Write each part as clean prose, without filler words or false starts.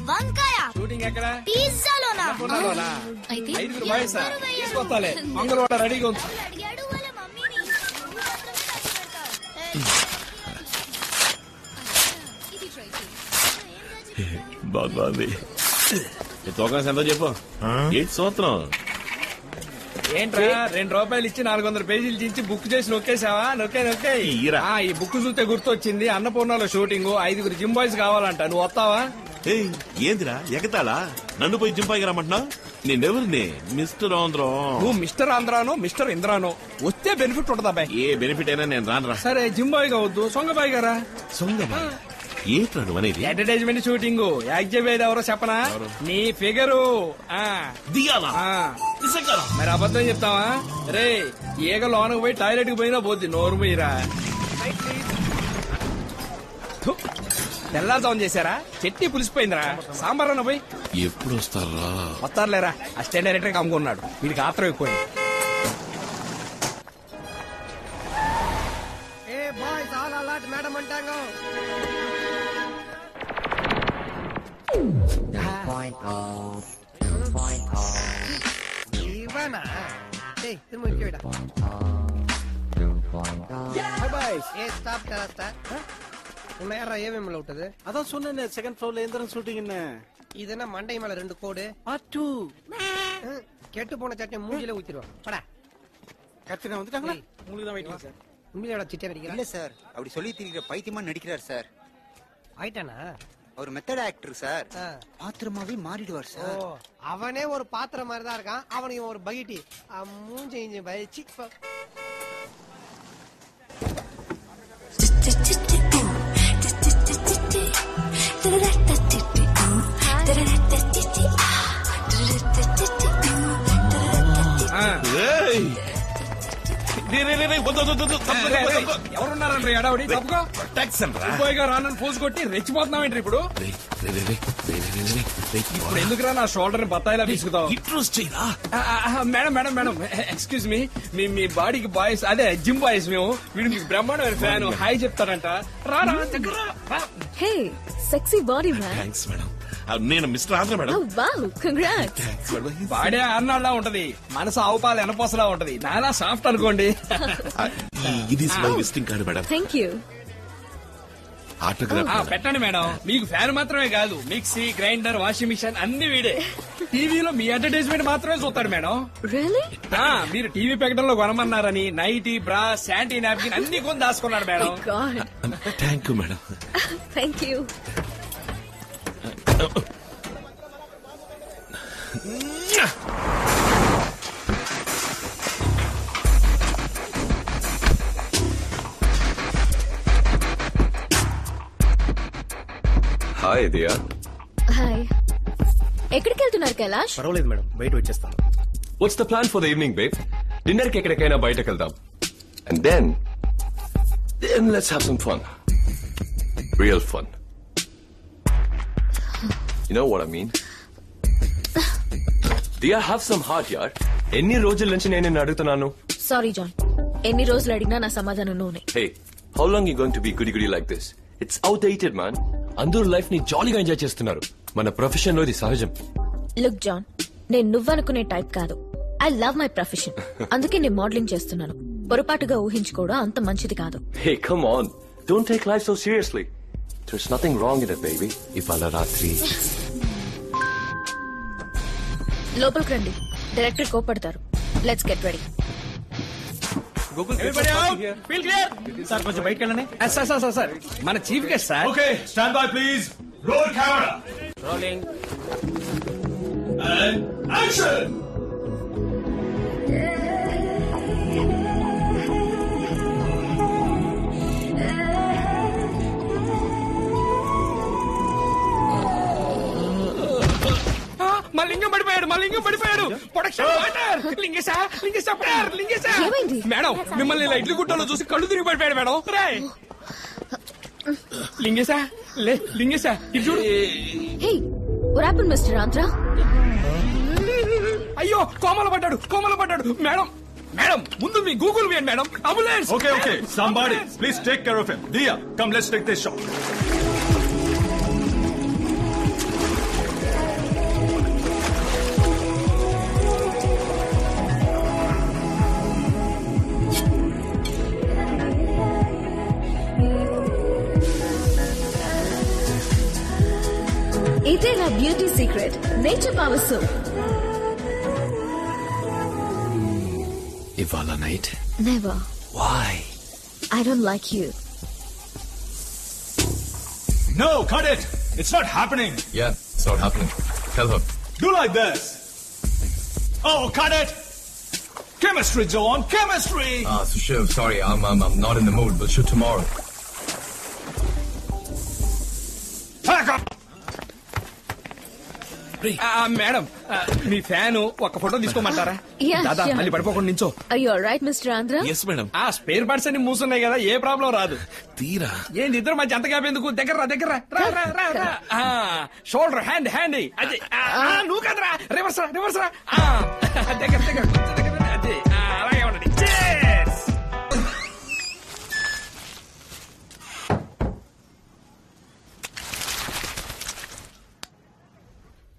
వంకాయ షూటింగ్ ఎక్కడ? పిజ్జాలోనా? అయితే 5 బాయ్స్ తీసుకొస్తాలే. మంగళవాడ రెడీగా ఉంది. బాగుంది. తోకం ఎంతో చెప్పు. ఏంటి సూత్రం? ఏంట్రా 2 రూపాయలు ఇచ్చి 400 పేజీలు చించి బుక్ చేసి నొక్కేసావా? నొక్కే ఈ బుక్ చూస్తే గుర్తొచ్చింది. అన్నపూర్ణలో షూటింగ్ 5 జిమ్ బాయ్స్ కావాలంట. నువ్వు వస్తావా? ఏందిరా ఎగతాళా? నన్ను పోయి జింపాయికి రమ్మంటున్నావు? నేనెవరిని? మిస్టర్ ఆంధ్రా. నువ్వు మిస్టర్ ఆంధ్రానో మిస్టర్ ఇంద్రానో వస్తే బెనిఫిట్ ఉంటదా బాయ్? ఏ బెనిఫిట్ అయినా నేను రానురా. సరే జిమ్ బాయ్ కావద్దు, సొంగబాయ్ గారా. సొంగబాయ్ ఏంట్రాడు అనేది? అడ్వర్టైజ్మెంట్ షూటింగ్ యాక్ట్ చెప్పేది ఎవరో చెప్పనా? నీ ఫిగరు దిగాలా? మరి అబద్ధం చెప్తావా? రే ఈగ లోనకు పోయి టాయిలెట్ కి పోయినా పోద్ది. నోరు పోయిరా. తెల్లారుజామున చేశారా? చెట్టి పులిసిపోయిందిరా. సాంబార్ అన్న పోయి. ఎప్పుడు వస్తారా? వస్తారులేరా. అసిస్టెంట్ డైరెక్టర్ గా అమ్ముకున్నాడు. వీడికి ఆత్రం ఎక్కువైంది. మేడం అంటాంగో. ఇవనా ఏమేమి ఉంటది? அதான் சொன்னேன் செகண்ட் ஃப்ளோர்ல எந்திரன் ஷூட்டிங் என்ன இதென்ன மண்டை மேல 2 கோடு பாட்டு கெட்டு போன சட்டை மூஞ்சில ஊத்திடுவான். படா கட்சினா வந்துட்டாங்களா? உங்களுக்கு தான் வெயிட்டிங் சார். உண்மையோட சிட்டை நடிக்கிறேன். இல்ல சார், அப்படி சொல்லி திரிக்கிற பைத்தியமா நடிக்கிறார் சார். ஆயிட்டானா? ஒரு மெத்தட் ஆக்டர் சார். பாத்திரமாவே மாறிடுவார் சார். அவனே ஒரு பாத்திரம் மாதிரி தான் இருக்கான். அவனுக்கு ஒரு பகிட்டி மூஞ்சி இஞ்சி பயிற்சி. ఎవరున్నారండి ఎడవడి? రానని పోజు కొట్టి రెచ్చిపోతున్నావేంటి ఇప్పుడు? ఇప్పుడు ఎందుకురా నా షోల్డర్ ని బత్తాయిలా తీసుకుతావు? Madam madam madam excuse me బాడీకి బాయ్స్ అదే జిమ్ బాయ్స్ మేము. వీడు మీకు బ్రహ్మాండమైన ఫ్యాన్. హాయ్ చెప్తారంట. రా hey sexy body man. Thanks madam. నేను mister Andhra madam. Wow congrats. Body అన్నాళ్ళ ఉంటది, మనసు ఆవుపాలు ఎనపోసలా ఉంటది. నాలా సాఫ్ట్ అనుకోండి. ఇది my visiting card madam. Thank you. Autograph పెట్టండి మేడం. మీకు ఫ్యాన్ మాత్రమే కాదు, మిక్సీ గ్రైండర్ వాషింగ్ మిషన్ అన్ని వీడే. టీవీలో మీ అడ్వర్టైజ్మెంట్ మాత్రమే చూస్తాడు మేడం. రియల్లీ? మీరు టీవీ ప్రకటనలో కొనమన్నారని నైటీ బ్రా శాంటీ నాప్కిన్ అన్ని కొని దాచుకున్నాడు madam. Thank you madam. Thank you. Hi Diya. Hi. ఎక్కడికి వెళ్తున్నారు కైలాష్? పర్వాలేదు మేడం, బయట వచ్చేస్తాను. What's the plan for the evening babe? Dinner కి ఎక్కడికైనా బయటకు వెళ్దాం. And then let's have some fun. Real fun. You know what I mean? Diya, have some heart, yaar. ఎన్ని రోజుల నుంచి నేను నిన్ను అడుగుతున్నాను. సారీ జాన్, ఎన్ని రోజులు అడిగినా నా సమాధానం Noney. Hey, how long you going to be goody like this? It's outdated, man. అందరూ లైఫ్ ని జాలీగా ఎంజాయ్ చేస్తున్నారు. మన ప్రొఫెషన్ లో ఇది సహజం. లుక్ జాన్, నేను నువ్వనుకునే టైప్ కాదు. I love my profession. అందుకే నేను మోడలింగ్ చేస్తున్నాను. పొరపాటుగా ఊహించుకోవడం అంత మంచిది కాదు. Hey, come on. Don't take life so seriously. There's nothing wrong in it, baby. ఇవాళ రాత్రి లోపలికి రండి, డైరెక్టర్ కోపడతారు. Let's get ready. సార్ కొంచెం బయటకు వెళ్ళండి. సార్ మన chief guest sir. Okay, stand by please. Roll camera. Rolling. And action. Malingam పడిపోయాడు. Production water. మేడం మిమ్మల్ని లైట్లు గుట్టలో చూసి కళ్ళు తిరిగి పడిపోయాడు మేడం. లింగేశా ఇది చూడు. Hey what happened mister Andhra? అయ్యో కోమల పడ్డాడు మేడం. మేడం ముందు మీ గూగుల్ వేయండి madam. Ambulance. Okay somebody please take care of him. Diya come let's take this shot. ఇదే నా beauty secret, nature power soap. ఇవాళ night never. Why? I don't like you. No, cut it. It's not happening. Yeah, it's not happening. Tell her. Do like this. Oh, cut it. Chemistry, John. Chemistry. So Shiv, sorry, I'm not in the mood. We'll shoot tomorrow. Pack up. Madam, మీ fan ఒక photo తీసుకోమంటారా? Yeah, దాదా sure. మళ్ళీ పడిపోకుండా నించో. Are you alright, Mr. Andhra? Yes madam. ఆ spare parts అన్ని మూసున్నాయి కదా, ఏ ప్రాబ్లం రాదు. తీరా ఏంది ఇద్దరు మధ్య అంత గ్యాప్ ఎందుకు? దగ్గర షోల్డర్ హ్యాండ్ హ్యాండ్ అదే. నువ్వు కదరా, రివర్స్ రా. దగ్గర అదే, అలాగే ఉండండి. Cheers!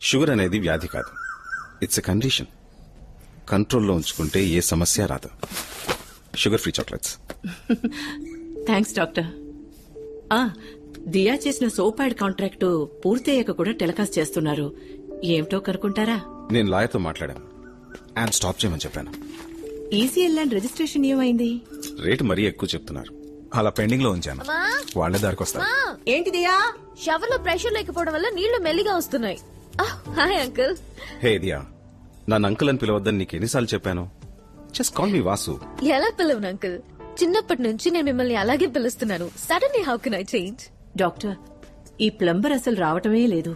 షుగర్ అనేది వ్యాధి కాదు, ఇట్స్ ఎ కండిషన్. కంట్రోల్లో ఉంచుకుంటే ఏ సమస్య రాదు. Sugar free chocolates. Thanks doctor. Diya చేసిన సోప్ యాడ్ కాంట్రాక్టు పూర్తయ్యాక కూడా టెలికాస్ట్ చేస్తున్నారు. ఏమిటో కనుక్కుంటారా? నేను లాయర్తో మాట్లాడాను, యాడ్ స్టాప్ చేయమని చెప్పాను. ఈసీఎల్ ల్యాండ్ రిజిస్ట్రేషన్ ఏమైంది? రేటు మరీ ఎక్కువ చెప్తున్నారు. అలా పెండింగ్ లో ఉంచాను, వాళ్లే దారికి వస్తారు. ఏంటి దియా? షవర్ లో ప్రెషర్ లేకపోవడం వల్ల నీళ్లు మెల్లిగా వస్తున్నాయి. Hi uncle. హే దియా, నన్ను అంకుల్ అని పిలవద్దని నీకు ఎన్నిసార్లు చెప్పాను? Just call me Vasu. ఎలా పిలవను అంకుల్? చిన్నప్పటి నుంచి నేను మిమ్మల్ని అలాగే పిలుస్తున్నాను. Suddenly how can I change? Doctor, ఈ ప్లంబర్ అసలు రావటమే లేదు.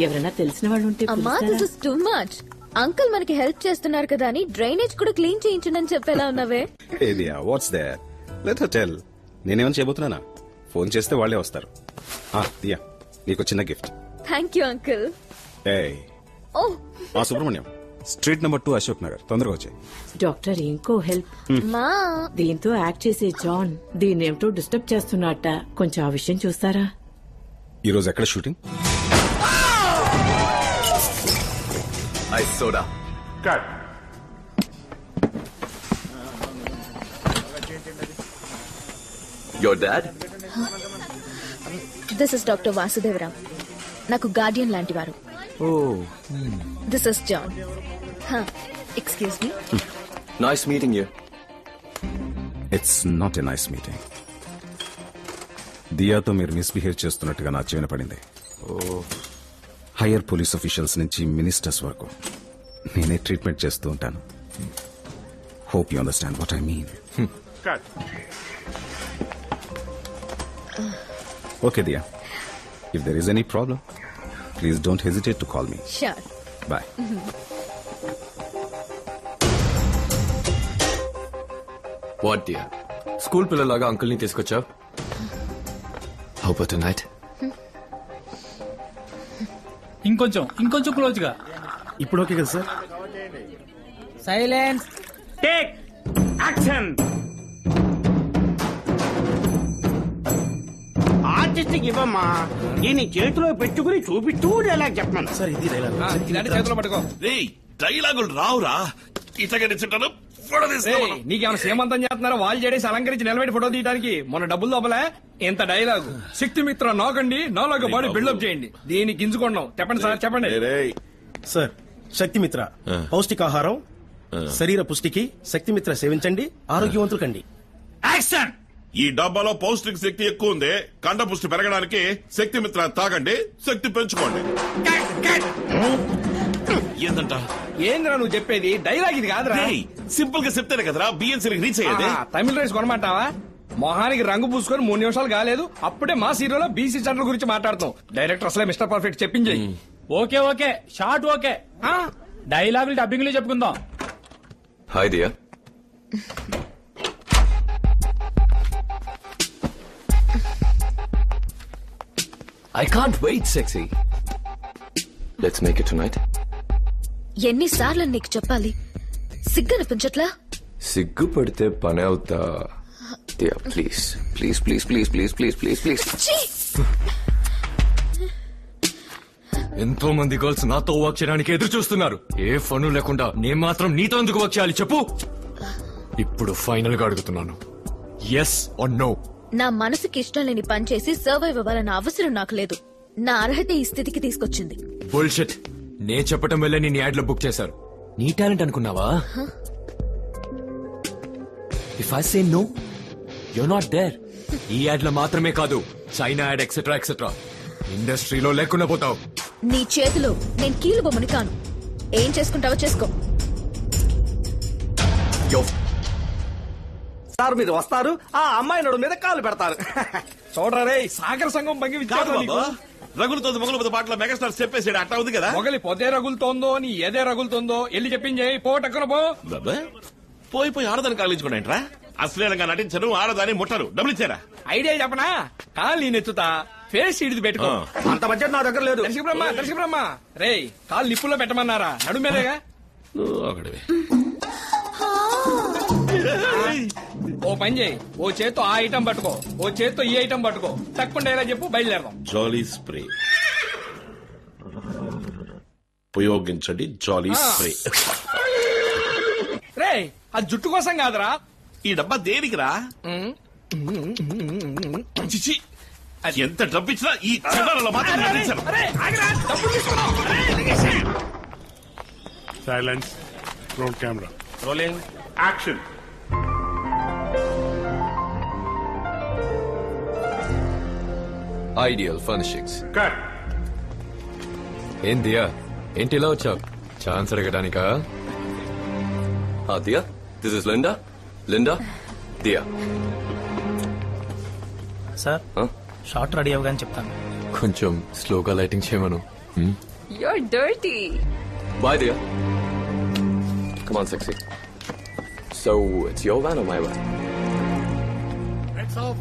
ఎవరైనా తెలిసిన వాళ్ళు ఉంటే అమ్మా, this is too much. Uncle మనకి హెల్ప్ చేస్తున్నారు కదా అని డ్రైనేజ్ కూడా క్లీన్ చేయించండి అని చెప్పేలా ఉన్నావే. Hey Diya, what's there? Let her tell. నేనేమని చేయబోతున్నానా? ఫోన్ చేస్తే వాళ్లే వస్తారు. దియా, నీకు చిన్న గిఫ్ట్. Thank you uncle. ఓ సుబ్రహ్మణ్యం, స్ట్రీట్ నెంబర్ 2 అశోక్ నగర్. తొందరగా వచ్చాయి. డాక్టర్, ఇంకో హెల్ప్. మా దీంతో యాక్ట్ చేసే జాన్ దీన్నేమిటో డిస్టర్బ్ చేస్తున్నట్ట. కొంచెం ఆ విషయం చూస్తారా? ఈ రోజు ఎక్కడ shooting? Ice soda. Cut. Your dad? This is doctor Vasudevarao, నాకు గార్డియన్ లాంటి వారు. This is John. Excuse me. Nice meeting you. It's not a nice meeting. దియాతో మీరు మిస్బిహేవ్ చేస్తున్నట్టుగా నా చెవిన పడింది. హైయర్ పోలీస్ ఆఫీషియల్స్ నుంచి మినిస్టర్స్ వరకు నేనే ట్రీట్మెంట్ చేస్తూ ఉంటాను. Hope you understand what I mean. Cut. Okay Diya, if there is any problem please don't hesitate to call me. Sure. Bye. What dear? School పిల్లలాగా అంకుల్ ని తీసుకొచ్చావు. How about tonight? ఇంకొంచెం close గా. ఇప్పుడు ఓకే కదా sir? Silence, take action. Artist ఇవ్వమ్మా, దీన్ని చేతిలో పెట్టుకుని చూపిస్తూ డైలాగ్ చెప్పమను. సార్ ఇది డైలాగ్. ఇలాంటి చేతిలో పట్టుకో. రేయ్, డైలాగులు రావురా. ఇతగా నిచ్చుంటాను. ఫోటో తీసుకోమను. నీకేమైనా సేమంతం చేస్తున్నారో? వాళ్ళు చేసి అలంకరించి నిలబెట్టి ఫోటో తీయడానికి మొన్న డబ్బులు దొబ్బలే. ఎంత డైలాగు. శక్తిమిత్ర నాకండి, నాలాగా బాడీ బిల్డప్ చేయండి. దీన్ని గింజుకున్నాం. చెప్పండి సార్, చెప్పండి. సార్, శక్తిమిత్ర పౌష్టికాహారం, శరీర పుష్టికి శక్తిమిత్ర సేవించండి, ఆరోగ్యవంతులు కండి. యాక్షన్. ఈ డబ్బాలో పౌష్టిక శక్తి ఎక్కువ ఉంది. కండ పుష్టి పెరగడానికి శక్తిమిత్ర తాగండి, శక్తి పెంచుకోండి. ఏందంట? ఏంద్రా నువ్వు చెప్పేది? డైలాగ్ ఇది కాదురా. సింపుల్ గా చెప్తేనే కదరా బిఎన్సీ రీచ్ అయ్యేది. తమిళ రైస్ కొనమంటావా? మొహానికి రంగు పూసుకొని 3 నిమిషాలు కాలేదు, అప్పుడే మా సీరియల్ బీసీ సెంటర్ గురించి మాట్లాడుతాం. డైరెక్టర్ అసలే మిస్టర్ పర్ఫెక్ట్ చెప్పించేయి. Okay shot okay. డైలాగులు డబ్బింగ్ లో చెప్పుకుందాం. Hi dear. I can't wait, sexy. Let's make it tonight. ఎన్నిసార్లు నీకు చెప్పాలి? సిగ్గనిపించట్లా? సిగ్గుపడితే పని అవుతా. Dear, please. ఎంతో మంది గర్ల్స్ నాతో వర్క్ చేయడానికి ఎదురు చూస్తున్నారు. ఏ ఫను లేకుండా నేను మాత్రం నీతో ఎందుకు వర్క్ చేయాలి చెప్పు? ఇప్పుడు ఫైనల్ గా అడుగుతున్నాను, yes or no? నా మనసుకి ఇష్టం లేని పని చేసి సర్వైవ్ అవ్వాలన్న అవసరం నాకు లేదు. నా అర్హత ఈ స్థితికి తీసుకొచ్చింది. బుల్షిట్. నేను చెప్పటం వల్లే నీ యాడ్ లో బుక్ చేశారు. నీ టాలెంట్ అనుకున్నావా? If I say no, you're not there. ఈ యాడ్ లో మాత్రమే కాదు, చైనా యాడ్ ఎక్సెట్రా ఎక్సెట్రా. ఇండస్ట్రీలో లేకుండా పోతావు. నీ చేతిలో నేను కీలు బొమ్మని కాను. ఏం చేసుకుంటావో చేసుకో. సార్ మీరు వస్తారు, ఆ అమ్మాయి నడు మీద కాలు పెడతారు. చూడరా రే, సాగర సంఘం భంగి రగులుతోంది మొగలు పాటలో మెగాస్టార్ చెప్పేసాడు. అట్టా ఉంది కదా. మొగలి పొదే రగులుతోందో నీ ఏదే రగులుతోందో వెళ్ళి చెప్పింది పోటక్కన పో. పోయి పోయి ఆడదాన్ని కాలించుకోండి. అశ్లీలంగా నటించరు, ఆడదాన్ని ముట్టరు. డబ్బులు ఇచ్చారా? ఐడియా చెప్పనా? కాలు నేను ఎత్తుతా, ఫేస్ ఇడిది పెట్టుకో. అంత బడ్జెట్ నా దగ్గర లేదు. దర్శక బ్రహ్మ రే, కాలు నిప్పుల్లో పెట్టమన్నారా? నడు మీదేగా. ఓ పని చేయి, ఓ చేత్తో ఆ ఐటమ్ పట్టుకో, ఓ చేత్తో ఈ ఐటమ్ పట్టుకో. తక్కువ ఎలా చెప్పు, బయలుదేరదాం. జాలీ స్ప్రే ఉపయోగించండి. జాలీ స్ప్రే. రే, అది జుట్టు కోసం కాదురా. ఈ డబ్బా దేనికిరా? చిచి, ఎంత డబ్బు ఇచ్చినా ఈ చెడ్డలో మాత్రం నటించరు. Silence. Roll camera. Rolling. Action. Ideal furnishings. Cut. ఏం దియా, ఏంటి ఇలా వచ్చావు? ఛాన్స్ అడగడానికా? Diya, this is Linda. Linda, Diya. Sir, shot ready అవగానే చెప్తాను. కొంచెం స్లోగా లైటింగ్ చేయమను. You're dirty. Bye, dear. Come on, sexy. So, it's your van or my van? Heads off.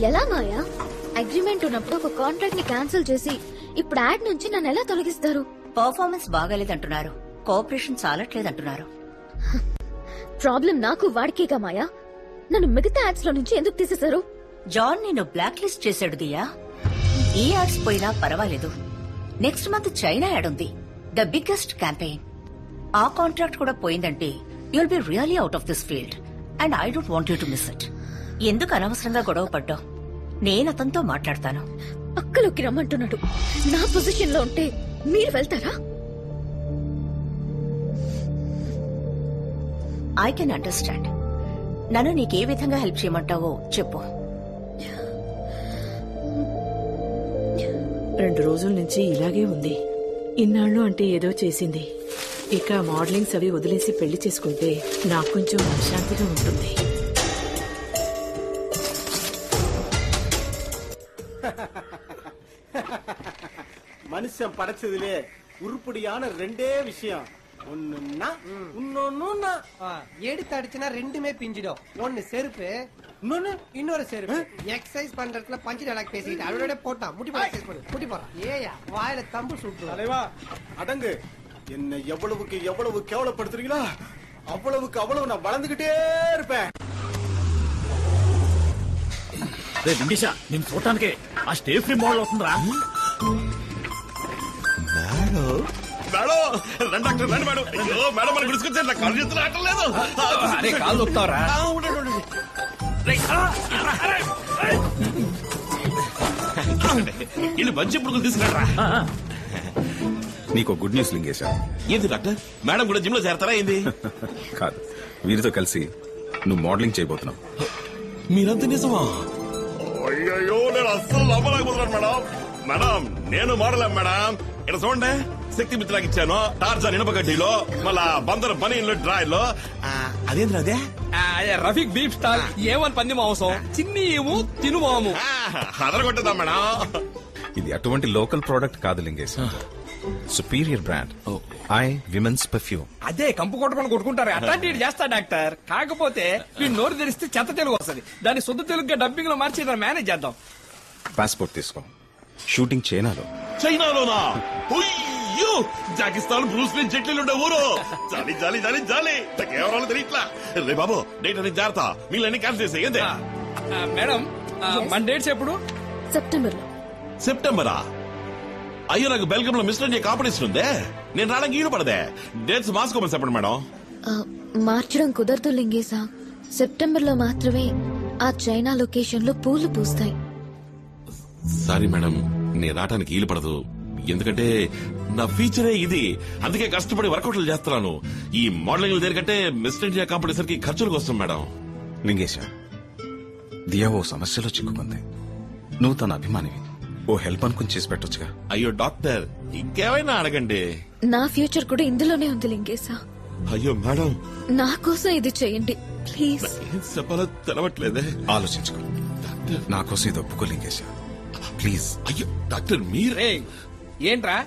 ఎలా మాయా? అగ్రిమెంట్ ఉన్నప్పుడు ఒక కాంట్రాక్ట్ ని క్యాన్సిల్ చేసి ఇప్పుడు యాడ్ నుంచి నన్ను ఎలా తొలగిస్తారు? పర్ఫార్మెన్స్ బాగాలేదంటున్నారు, కోఆపరేషన్ చాలట్లేదంటున్నారు. ప్రాబ్లం నాకు వాడికేగా మాయా. నన్ను మిగతా యాడ్స్ లో నుంచి ఎందుకు తీసేశారు? జాన్ నిన్ను బ్లాక్ లిస్ట్ చేశాడు దియా. ఈ యాడ్స్ పోయినా పర్వాలేదు, నెక్స్ట్ మంత్ చైనా యాడ్ ఉంది, ద బిగ్గెస్ట్ క్యాంపెయిన్. ఆ కాంట్రాక్ట్ కూడా పోయిందంటే you'll be really out of this field and I don't want you to miss it. ఎందుకు అనవసరంగా గొడవ పడ్డావు? నేను అతనితో మాట్లాడతాను. పక్కలోకి రమ్మంటున్నాడు. నా పొజిషన్ లో ఉంటే మీరు వెళ్తారా? I can understand. నన్ను నీకే విధంగా హెల్ప్ చేయమంటావో చెప్పు. 2 రోజుల నుంచి ఇలాగే ఉంది. ఇన్నాళ్ళు అంటే ఏదో చేసింది. ఇక మోడలింగ్స్ అవి వదిలేసి పెళ్లి చేసుకుంటే నాకు కొంచెం మనశ్శాంతిగా ఉంటుంది. மனுஷன் படைச்சதுலே உருப்படியான 2 விஷயம். ஒண்ணுன்னா இன்னொன்னு எடுத்து அடிச்சுனா 2மே பிஞ்சிடும். ஒன்னு செருப்பு, இன்னொரு செருப்பு. எக்ஸசைஸ் பண்றதுல பஞ்சு டயலாக் பேசிட்டு அவரோட போட்டா முட்டி போட எக்ஸசைஸ் பண்ணு. முட்டி போறா. ஏயா வாயில தம்பு சுட்டு. தலைவா அடங்கு. என்ன எவ்வளவுக்கு எவ்வளவு கேவலப்படுத்துறீங்களா அவ்வளவுக்கு அவ்வளவு நான் வளர்ந்துகிட்டே இருப்பேன். రే లింగేశా, నేను చూడటానికి ఆ స్టేజ్ ఫ్రీ మోడల్ అవుతుందిరా. మేడం మన గుడిసుకొచ్చారు. నా కాళ్ళు చేతులు ఆటలేదు. అరే కాళ్ళు వస్తావరా? ఇల్లు మంచి పురుగులు తీసుకురా. నీకు గుడ్ న్యూస్ లింగేశా. ఏంది డాక్టర్? మేడం కూడా జిమ్ లో చేరతారా ఏంది? కాదు, వీరితో కలిసి నువ్వు మోడలింగ్ చేయబోతున్నావు. మీరంతా నిజమా? అయ్యో, నేను అస్సలు నమ్మలేకపోతున్నాను మేడం. మేడం నేను మోడలేం మేడం. ఇక్కడ చూడండి, శక్తి మిత్రకి ఇచ్చాను, టార్జాన్ ఇనపగడ్డిలో, మళ్ళా బందర్ బనీన్లో డ్రాయ్. అదేంద్ర అదే రఫీక్ బీఫ్ స్టాల్, ఏమని పంది మాంసం, చిన్ని ఏమో తిను మాము. అదరగొట్టదా మేడం? ఇది అటువంటి లోకల్ ప్రోడక్ట్ కాదు Lingesha, superior brand I women's perfume. అదే కంపు కొట్టుకొని కొట్టుకుంటారు, అట్లాంటి చేస్తా డాక్టర్. కాకపోతే వీడు నోరు తెరిస్తే చెత్త తెలుగు వస్తుంది, దాన్ని శుద్ధ తెలుగుగా డబ్బింగ్ లో మార్చి మేనేజ్ చేద్దాం. పాస్పోర్ట్ తీసుకో. షూటింగ్ చైనాలో. చైనాలోనా? అయ్యో, జాకిస్తాన్ బ్రూస్లీ జట్లీలుండే ఊరు. జాలి జాలి జాలి జాలి. కేవలం తెలియట్లా. రే బాబు, డేట్ అనేది జాగ్రత్త. మీళ్ళన్నీ క్యాన్సిల్ చేసే. ఏంటే మేడం, మన డేట్స్ ఎప్పుడు? సెప్టెంబర్ లో. సెప్టెంబరా? అయ్యో, నాకు బెల్గం లో మిస్టర్ ఇండియా కాంపిటీషన్ ఉందే, నేను రావడానికి ఈడు పడదే. డేట్స్ మార్చుకోమని చెప్పండి మేడం. మార్చడం కుదరదు లింగేశా, సెప్టెంబర్ లో మాత్రమే ఆ చైనా లొకేషన్ లో పూలు పూస్తాయి. సారీ మేడం, నేను రావడానికి వీలు పడదు. ఎందుకంటే నా ఫీచరే ఇది. అందుకే కష్టపడి వర్కౌట్లు చేస్తున్నాను. ఈ మోడలింగ్ దేనికంటే మిస్టర్ ఇండియా కాంపిటీషన్ కి ఖర్చులకు వస్తాం మేడం. లింగేశ, దియా ఓ సమస్యలో చిక్కుకుంది. నువ్వు తన అభిమానివి. ఓ హెల్ప్ అనుకుని చేసి పెట్టొచ్చుగా. అయ్యో డాక్టర్, ఇంకేమైనా అడగండి. నా ఫ్యూచర్ కూడా ఇందులోనే ఉంది లింగేశా. అయ్యో మేడం, నా కోసం ఇది చేయండి ప్లీజ్. ఏం చెప్పాలో తెలవట్లేదే. ఆలోచించుకో. నా కోసం ఇది ఒప్పుకో లింగేశ ప్లీజ్. అయ్యో డాక్టర్, మీరే ఏంట్రా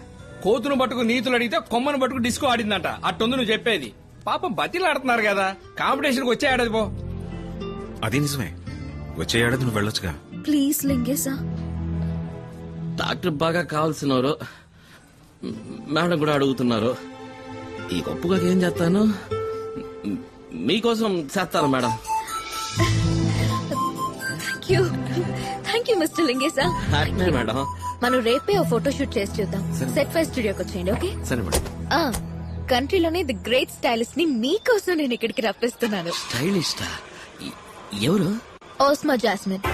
కోతును పట్టుకు నీతులు అడిగితే కొమ్మను పట్టుకు డిస్కో ఆడిందంట. అట్టుంది నువ్వు చెప్పేది. పాపం బతిలు ఆడుతున్నారు కదా, కాంపిటీషన్ వచ్చే ఆడది పో. అది నిజమే, వచ్చే ఏడాది నువ్వు వెళ్ళొచ్చుగా. ప్లీజ్ లింగేశా. డాక్టర్ బాగా కావాల్సినవారు, మేడం కూడా అడుగుతున్నారు. ఈ గొప్పగా ఏం చేస్తాను, మీకోసం చేస్తాను madam. Thank you mister Lingesha. Madam, మనం రేపే ఓ ఫోటో షూట్ చేసి చూద్దాం. సెట్ ఫైవ్ స్టూడియోకి వచ్చేయండి. ఓకే సరే మేడం. కంట్రీలోనే ది గ్రేట్ స్టైలిస్ట్ ని మీకోసం నేను ఇక్కడికి రప్పిస్తున్నాను. స్టైలిస్టా? ఎవరు? ఓస్మా jasmine.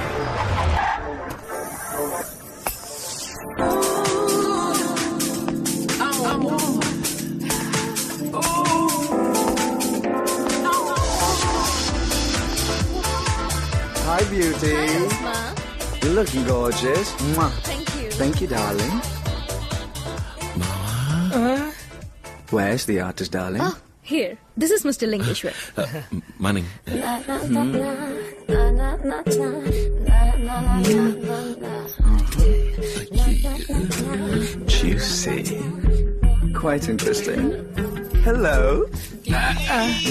Hi, beauty. Hi, Osma. You're looking gorgeous. Mwah. Thank you. Thank you, darling. Where's the artist, darling? Oh, here. This is Mr. Lingeshwar. Morning. Juicy. Quite interesting. Hello.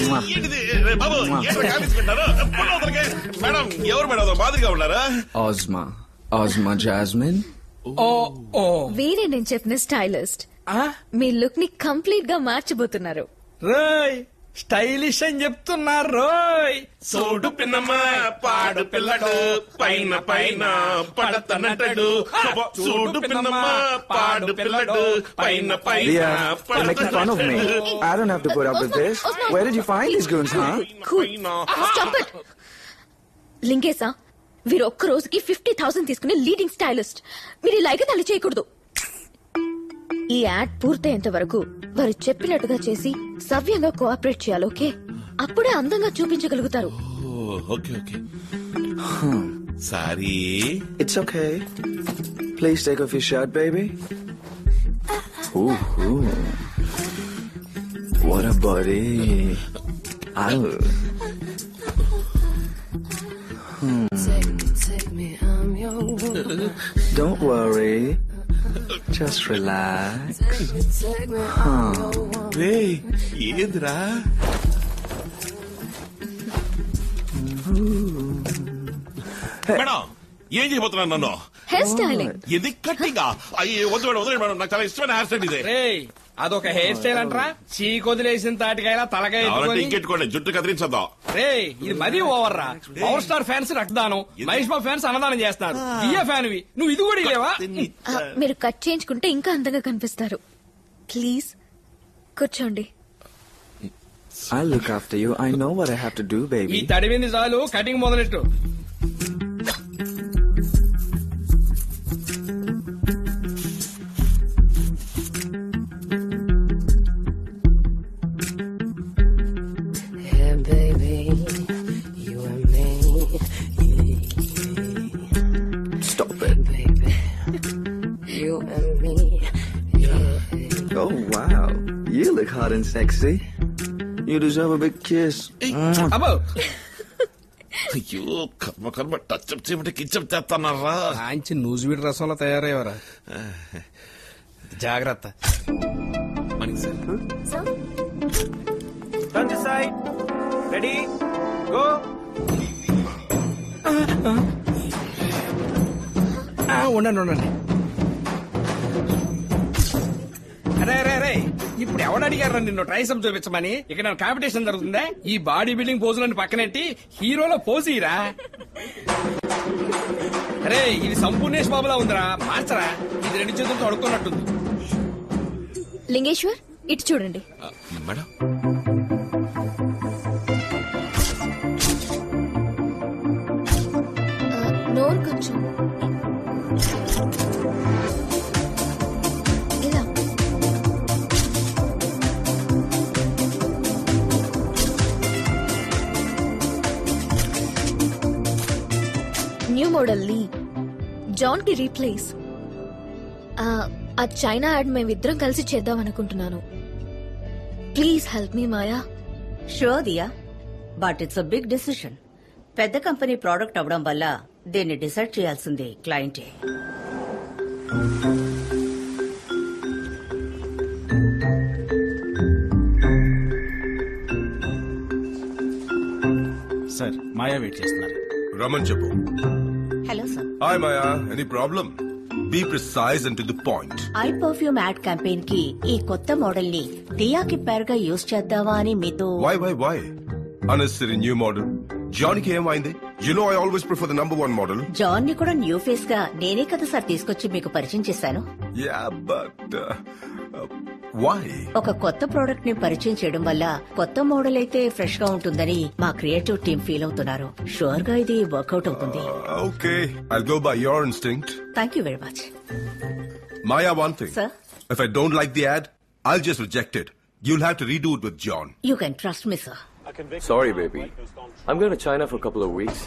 Mwah. ఏంటిది? బాబు, ఏంట్రా కావించుకుంటారు? Madam, ఎవరు madam మాదిరిగా ఉన్నారా? Osma Jasmine. వీరే నేను చెప్పిన stylist. మీ look ని complete గా మార్చబోతున్నారు. రోయ్ స్టైలిష్ అని చెప్తున్నారు. రోయ్ సోడు పిన్నమ్మ పాడు పిల్లడు పైన పైన పడతనటడు. సోడు పిన్నమ్మ పాడు పిల్లడు పైన పైన Leah, you're making fun of me. I don't have to put up with this. Where did you find these goons, huh? Stop it. లింగేశా, వీరు ఒక్క రోజుకి 50,000 తీసుకునే లీడింగ్ స్టైలిస్ట్. మీరు ఇలా ఎగతాళి చేయకూడదు. ఈ యాడ్ పూర్తయ్యేంత వరకు వారు చెప్పినట్టుగా చేసి సవ్యంగా కోఆపరేట్ చేయాలి. ఓకే? అప్పుడే అందంగా చూపించగలుగుతారు. Okay okay. Sorry. It's okay. Please take off your shirt, baby. Ooh. What a body. Ow. Don't worry. Just relax. ఏంద్రా? మేడం, ఏం చేయబోతున్నాను నన్ను? Hair styling. ఇది కట్టింగా? అయ్యే వద్దు మేడం, వదిలేదు మేడం. నాకు చాలా ఇష్టమైన హెయిర్ స్టైల్ ఇదే. రేయ్ అదొక హెయిర్ స్టైల్ అంటరా? చీకొదిలేసిన తాటికాయలా తలకాయ ఎత్తుకొని. ఇంకెట్టుకోండి, జుట్టు కదిలించద్దాం. రేయ్ ఇది మరీ ఓవర్ రా. పవర్ స్టార్ ఫ్యాన్స్ రక్తదానం, మహేష్ బాబు ఫ్యాన్స్ అన్నదానం చేస్తారు. ఇయ్య ఫ్యాన్ నువ్వు ఇది కూడా ఇలేవా? మీరు కట్ చేయించుకుంటే ఇంకా అందంగా కనిపిస్తారు. ప్లీజ్ కూర్చోండి. I'll look after you. I know what I have to do, ఈ baby. తడివింది చాలు, cutting మొదలెట్టు. Stop it. You and me. Oh, wow. You look hot and sexy. You deserve a big kiss. అబ్బో అయ్యో కర్మ కర్మ, touch up చేయమంటే కిచ్చప్ చేస్తున్నారా? మంచి నూజివీడి రసంలో తయారయ్యేవారా. జాగ్రత్త. Turn this side. Ready? Go. ఉండండి. అరే ఇప్పుడు ఎవడు అడిగారా నిన్ను ట్రైసప్ చూపించమని? ఇక్కడ కాంపిటీషన్ జరుగుతుందా? ఈ బాడీ బిల్డింగ్ పోజులని పక్కనెట్టి హీరోలో పోజీరా. అరే ఇది సంపూర్ణేష్ బాబులా ఉందిరా, మార్చరా. ఇది 2 చేతులతో అడుక్కున్నట్టుంది. లింగేశ్వర్ ఇటు చూడండి. మేడం, కూర్చో. ఇలా న్యూ మోడల్ ని జాన్ కి రీప్లేస్. ఆ చైనా యాడ్ మేమిద్దరం కలిసి చేద్దాం అనుకుంటున్నాను. Please help me Maya. Sure Diya, but it's a big decision. పెద్ద కంపెనీ ప్రోడక్ట్ అవడం వల్ల దీన్ని డిసైడ్ చేయాల్సింది క్లయింటే. సార్ మాయా వెయిట్ చేస్తున్నారు. రమన్ చెప్పు. Hello sir. Hi Maya, any problem? Be precise and to the point. I perfume ad campaign కి ఈ కొత్త మోడల్ ని దియాకి పేరుగా యూజ్ చేద్దామా అని మీతో. Why unnecessary new model. జాన్కి ఏమైంది? You know I always prefer the number one model. John ని కూడా న్యూ ఫేస్ గా నేనే కదా సార్ తీసుకొచ్చి మీకు పరిచయం చేశాను. Yeah, but why? ఒక కొత్త ప్రోడక్ట్ ని పరిచయం చేయడం వల్ల కొత్త మోడల్ అయితే ఫ్రెష్ గా ఉంటుందని మా క్రియేటివ్ టీమ్ ఫీల్ అవుతున్నారు. షూర్ గా ఇది వర్కౌట్ అవుతుంది. Okay, I'll go by your instinct. Thank you very much. Maya, one thing. Sir? If I don't like the ad, I'll just reject it. You'll have to redo it with John. You can trust me, sir. Sorry, baby. I'm going to China for a couple of weeks.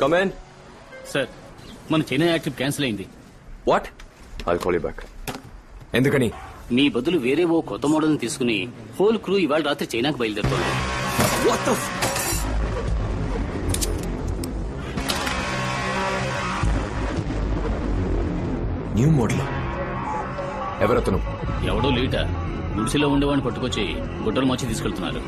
Come in. Sir, మన China add trip cancel అయింది. What? I'll call you back. ఎందుకని? మీ బదులు వేరే ఓ కొత్త model ని తీసుకుని whole crew ఇవాళ రాత్రి చైనాకు బయలుదేరుతోంది. What the new model? ఎవరతను? ఎవడో లేట గుడిసెలో ఉండేవాడిని పట్టుకొచ్చి గుడ్డలు మార్చి తీసుకెళ్తున్నారు.